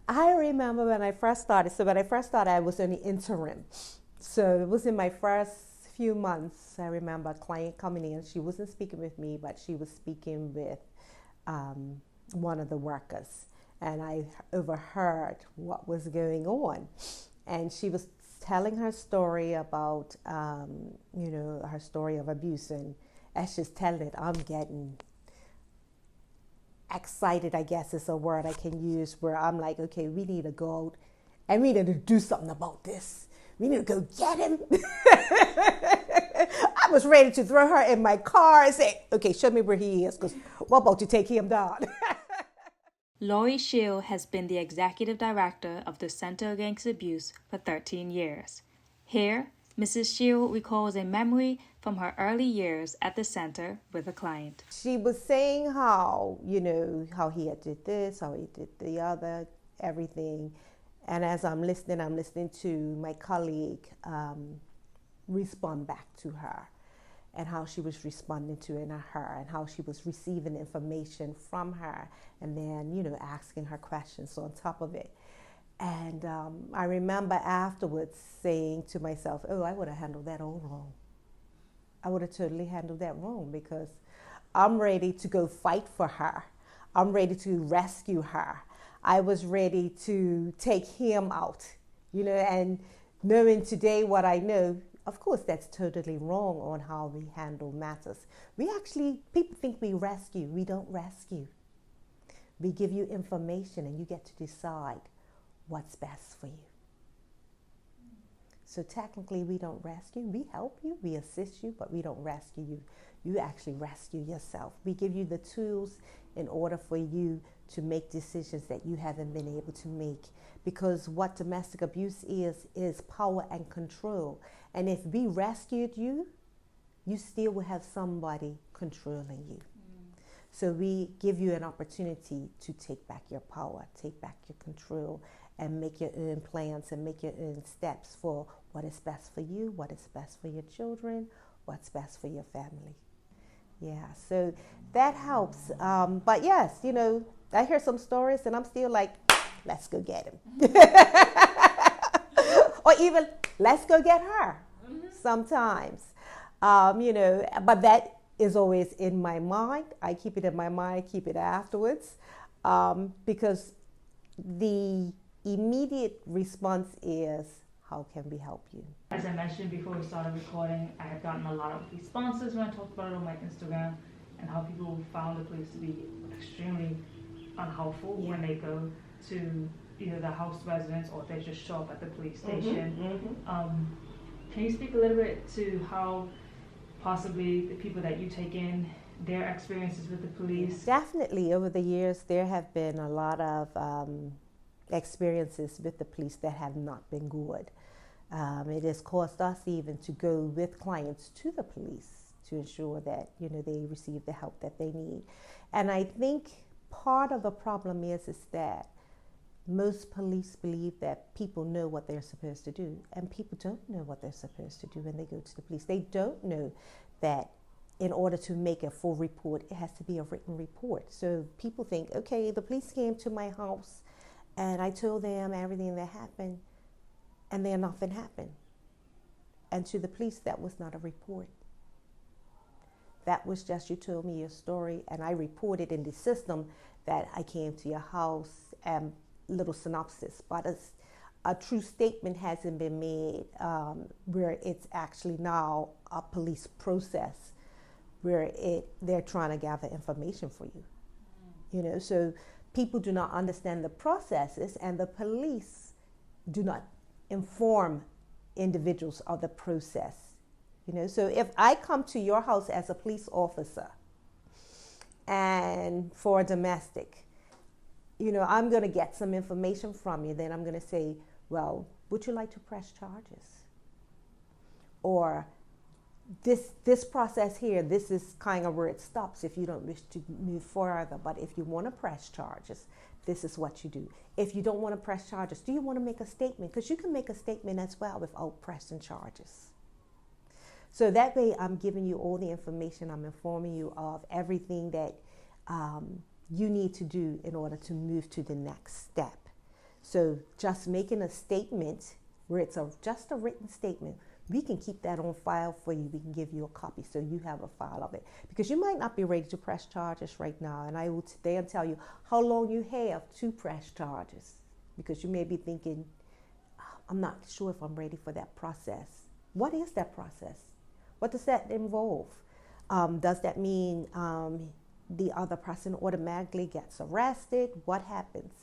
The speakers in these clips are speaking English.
I remember when I first started. So when I first started, I was on the interim. So it was in my first few months. I remember a client coming in. She wasn't speaking with me, but she was speaking with one of the workers. And I overheard what was going on. And she was telling her story about, her story of abuse. And as she's telling it, I'm getting excited, I guess is a word I can use, where I'm like, okay, we need to go out and we need to do something about this. We need to go get him. I was ready to throw her in my car and say, okay, show me where he is, because we're about to take him down. Laurie Sheill has been the executive director of the Center Against Abuse for 13 years. Here, Mrs. Shiell recalls a memory from her early years at the center with a client. She was saying how he had did this, how he did the other, everything. And as I'm listening to my colleague respond back to her, and how she was responding to her, and how she was receiving information from her, and then, asking her questions on top of it. And I remember afterwards saying to myself, oh, I would have handled that all wrong. I would have totally handled that wrong, because I'm ready to go fight for her. I'm ready to rescue her. I was ready to take him out, and knowing today what I know, of course, that's totally wrong on how we handle matters. People think we rescue. We don't rescue. We give you information and you get to decide what's best for you. So technically, we don't rescue. We help you, we assist you, but we don't rescue you. You actually rescue yourself. We give you the tools in order for you to make decisions that you haven't been able to make. Because what domestic abuse is power and control. And if we rescued you, you still will have somebody controlling you. So we give you an opportunity to take back your power, take back your control, and make your own plans and make your own steps for what is best for you, what is best for your children, what's best for your family. Yeah, so that helps. But yes, I hear some stories and I'm still like, let's go get him. Or even, let's go get her sometimes. But that is always in my mind. I keep it in my mind, keep it afterwards, because the immediate response is, how can we help you? As I mentioned before we started recording, I have gotten a lot of responses when I talked about it on my Instagram, and how people found the police to be extremely unhelpful when they go to either the house residence or they just show up at the police station. Can you speak a little bit to how possibly the people that you take in, their experiences with the police? Definitely, over the years, there have been a lot of experiences with the police that have not been good. It has caused us even to go with clients to the police to ensure that they receive the help that they need. And I think part of the problem is that most police believe that people know what they're supposed to do, and people don't know what they're supposed to do when they go to the police. They don't know that in order to make a full report, it has to be a written report. So people think, okay, the police came to my house and I told them everything that happened, and then nothing happened. And to the police, that was not a report. That was just, you told me your story, and I reported in the system that I came to your house, and little synopsis. But a true statement hasn't been made, where it's actually now a police process where they're trying to gather information for you. So people do not understand the processes, and the police do not inform individuals of the process. So if I come to your house as a police officer and for a domestic, I'm going to get some information from you. Then I'm going to say, well, would you like to press charges? Or this process here, this is kind of where it stops if you don't wish to move further. But if you want to press charges, this is what you do. If you don't want to press charges, do you want to make a statement? Because you can make a statement as well without pressing charges. So that way I'm giving you all the information. I'm informing you of everything that you need to do in order to move to the next step. So just making a statement where it's just a written statement, we can keep that on file for you. We can give you a copy so you have a file of it. Because you might not be ready to press charges right now. And they'll tell you how long you have to press charges. Because you may be thinking, I'm not sure if I'm ready for that process. What is that process? What does that involve? Does that mean the other person automatically gets arrested? What happens?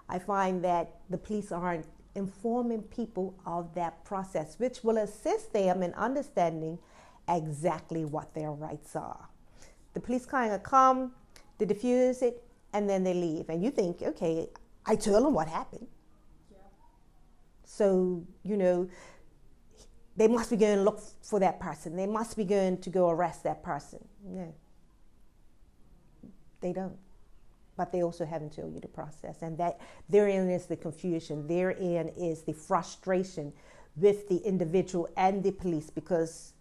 I find that the police aren't informing people of that process, which will assist them in understanding exactly what their rights are. The police kind of come, they diffuse it, and then they leave. And you think, okay, I tell them what happened. Yeah. So, they must be going to look for that person. They must be going to go arrest that person. No, they don't. But they also haven't told you the process. And that therein is the confusion. Therein is the frustration with the individual and the police, because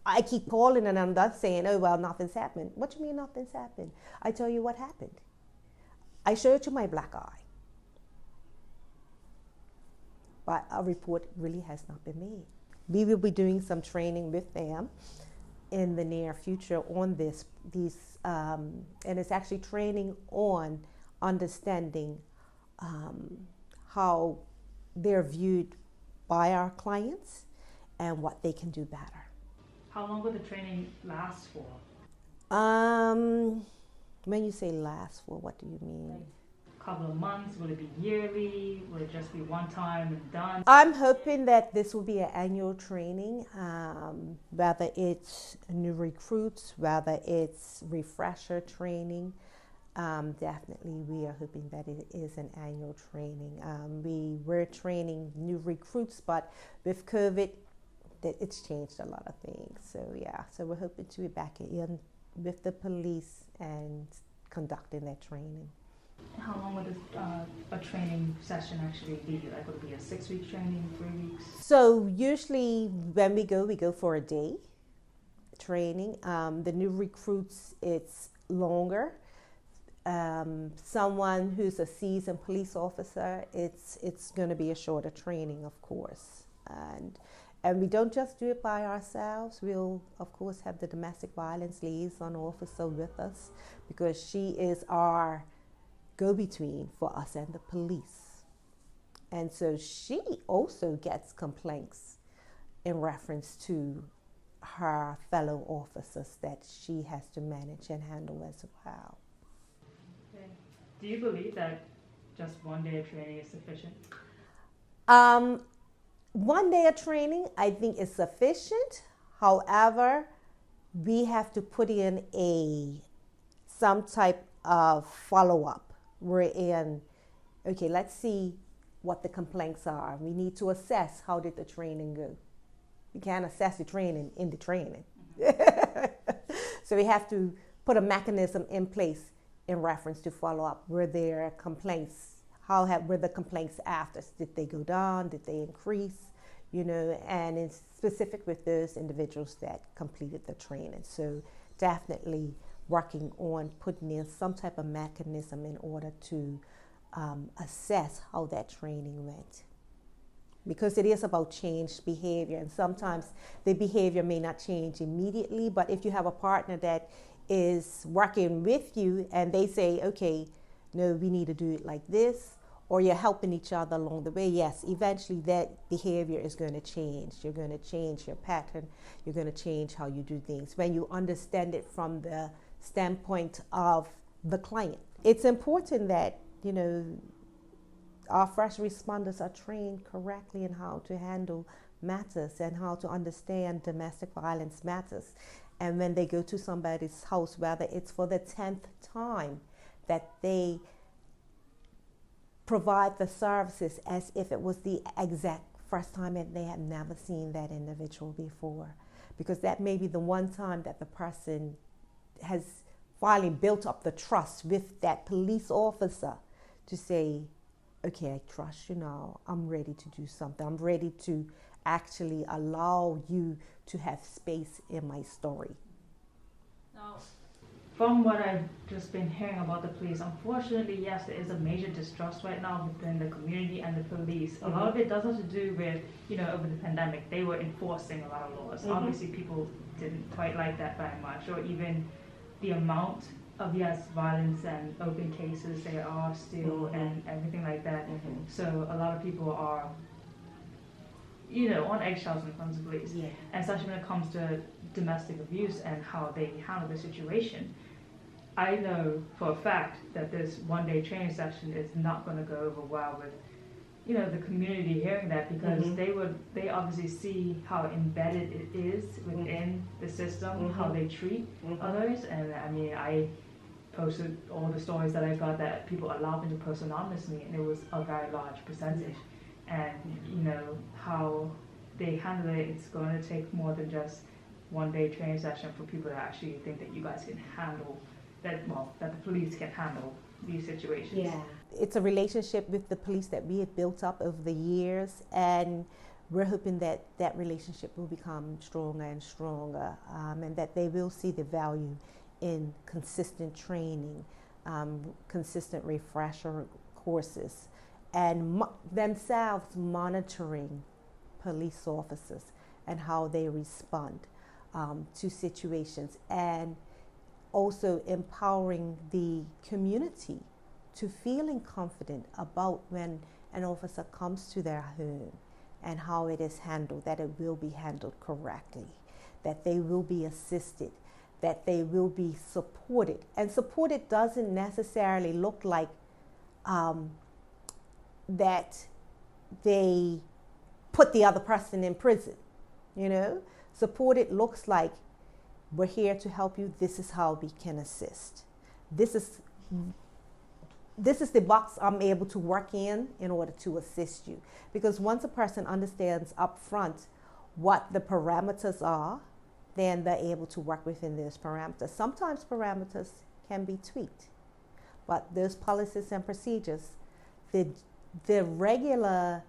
I keep calling and I'm not saying, oh, well, nothing's happened. What do you mean nothing's happened? I tell you what happened. I showed you my black eye. But a report really has not been made. We will be doing some training with them in the near future on and it's actually training on understanding how they're viewed by our clients and what they can do better. How long will the training last for? When you say last for, what do you mean? Like a couple of months? Will it be yearly? Will it just be one time and done? I'm hoping that this will be an annual training, whether it's new recruits, whether it's refresher training. Definitely, we are hoping that it is an annual training. We were training new recruits, but with COVID, it's changed a lot of things. So we're hoping to be back in with the police and conducting that training. How long would a training session actually be? Like, would it be a 6-week training, 3 weeks? So usually when we go for a day training. The new recruits, it's longer. Someone who's a seasoned police officer, it's going to be a shorter training, of course. And we don't just do it by ourselves. We'll, of course, have the domestic violence liaison officer with us, because she is our go-between for us and the police. And so she also gets complaints in reference to her fellow officers that she has to manage and handle as well. Okay. Do you believe that just one day of training is sufficient? 1 day of training, I think, is sufficient. However, we have to put in some type of follow-up. We're in, okay, let's see what the complaints are. We need to assess, how did the training go? You can't assess the training in the training. So we have to put a mechanism in place in reference to follow-up. Were there complaints? Were the complaints after? Did they go down? Did they increase? And it's specific with those individuals that completed the training. So definitely working on putting in some type of mechanism in order to assess how that training went. Because it is about changed behavior, and sometimes the behavior may not change immediately, but if you have a partner that is working with you and they say, okay, no, we need to do it like this, or you're helping each other along the way, yes, eventually that behavior is going to change. You're going to change your pattern. You're going to change how you do things when you understand it from the standpoint of the client. It's important that, our first responders are trained correctly in how to handle matters and how to understand domestic violence matters. And when they go to somebody's house, whether it's for the 10th time, that they provide the services as if it was the exact first time and they had never seen that individual before. Because that may be the one time that the person has finally built up the trust with that police officer to say, okay, I trust you now. I'm ready to do something. I'm ready to actually allow you to have space in my story. Now, from what I've just been hearing about the police, unfortunately, yes, there is a major distrust right now within the community and the police. A lot of it does have to do with, over the pandemic, they were enforcing a lot of laws. Obviously, people didn't quite like that very much, or even the amount of, violence and open cases there are still and everything like that. So a lot of people are, on eggshells when it comes to police. Yeah. And especially when it comes to domestic abuse and how they handle the situation. I know for a fact that this one-day training session is not going to go over well with, the community hearing that, because they obviously see how embedded it is within the system, how they treat others. And I mean, I posted all the stories that I got that people allowed me to post anonymously, and it was a very large percentage. And how they handle it, it's going to take more than just one-day training session for people to actually think that you guys can handle that the police can handle these situations. Yeah, it's a relationship with the police that we have built up over the years, and we're hoping that that relationship will become stronger and stronger, and that they will see the value in consistent training, consistent refresher courses, and themselves monitoring police officers and how they respond to situations, and also empowering the community to feeling confident about when an officer comes to their home and how it is handled, that it will be handled correctly, that they will be assisted, that they will be supported. And supported doesn't necessarily look like that they put the other person in prison, Supported looks like, we're here to help you. This is how we can assist. This is the box I'm able to work in order to assist you. Because once a person understands up front what the parameters are, then they're able to work within those parameters. Sometimes parameters can be tweaked, but those policies and procedures, the regular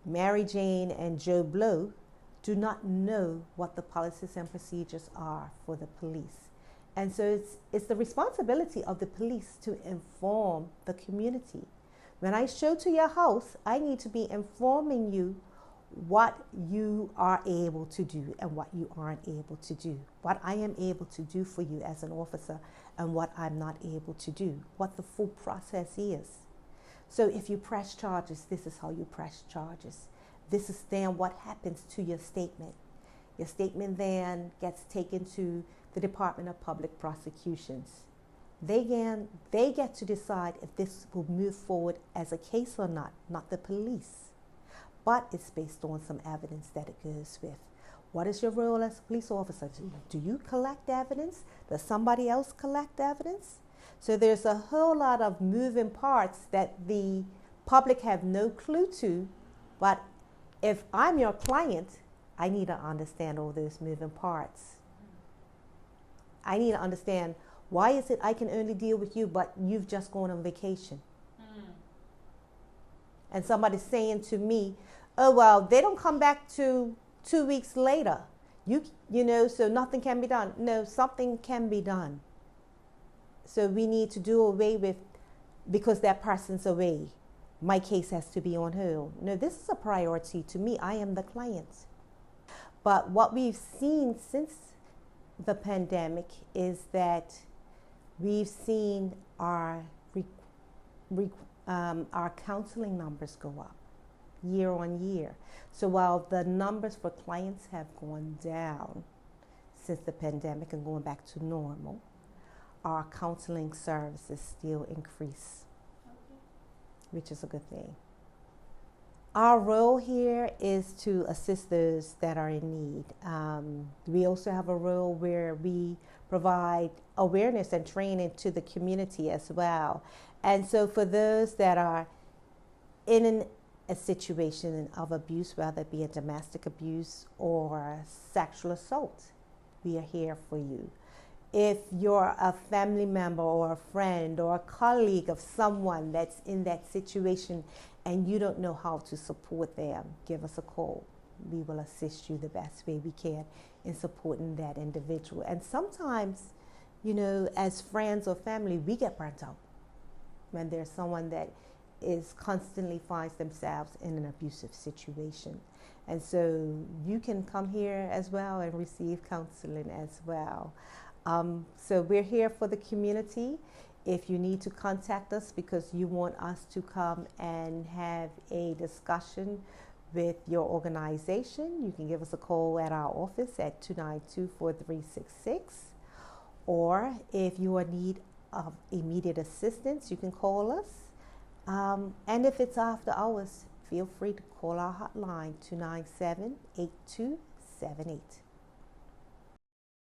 Mary Jane and Joe Blow do not know what the policies and procedures are for the police. And so it's the responsibility of the police to inform the community. When I show to your house, I need to be informing you what you are able to do and what you aren't able to do, what I am able to do for you as an officer and what I'm not able to do, what the full process is. So if you press charges, this is how you press charges. This is then what happens to your statement. Your statement then gets taken to the Department of Public Prosecutions. They get to decide if this will move forward as a case or not the police. But it's based on some evidence that it goes with. What is your role as a police officer? Do you collect evidence? Does somebody else collect evidence? So there's a whole lot of moving parts that the public have no clue to, but if I'm your client, I need to understand all those moving parts. I need to understand, why is it I can only deal with you, but you've just gone on vacation? And somebody's saying to me, oh, well, they don't come back to 2 weeks later. So nothing can be done. No, something can be done. So we need to do away with, because that person's away, my case has to be on hold. No, this is a priority to me. I am the client. But what we've seen since the pandemic is that we've seen our counseling numbers go up year on year. So while the numbers for clients have gone down since the pandemic and going back to normal, our counseling services still increase, which is a good thing. Our role here is to assist those that are in need. We also have a role where we provide awareness and training to the community as well. And so for those that are in a situation of abuse, whether it be a domestic abuse or sexual assault, we are here for you. If you're a family member or a friend or a colleague of someone that's in that situation and you don't know how to support them, give us a call. We will assist you the best way we can in supporting that individual. And sometimes, as friends or family, we get burnt out when there's someone that is constantly finds themselves in an abusive situation. And so you can come here as well and receive counseling as well. So we're here for the community. If you need to contact us because you want us to come and have a discussion with your organization, you can give us a call at our office at 292-4366. Or if you are in need of immediate assistance, you can call us. And if it's after hours, feel free to call our hotline, 297-8278.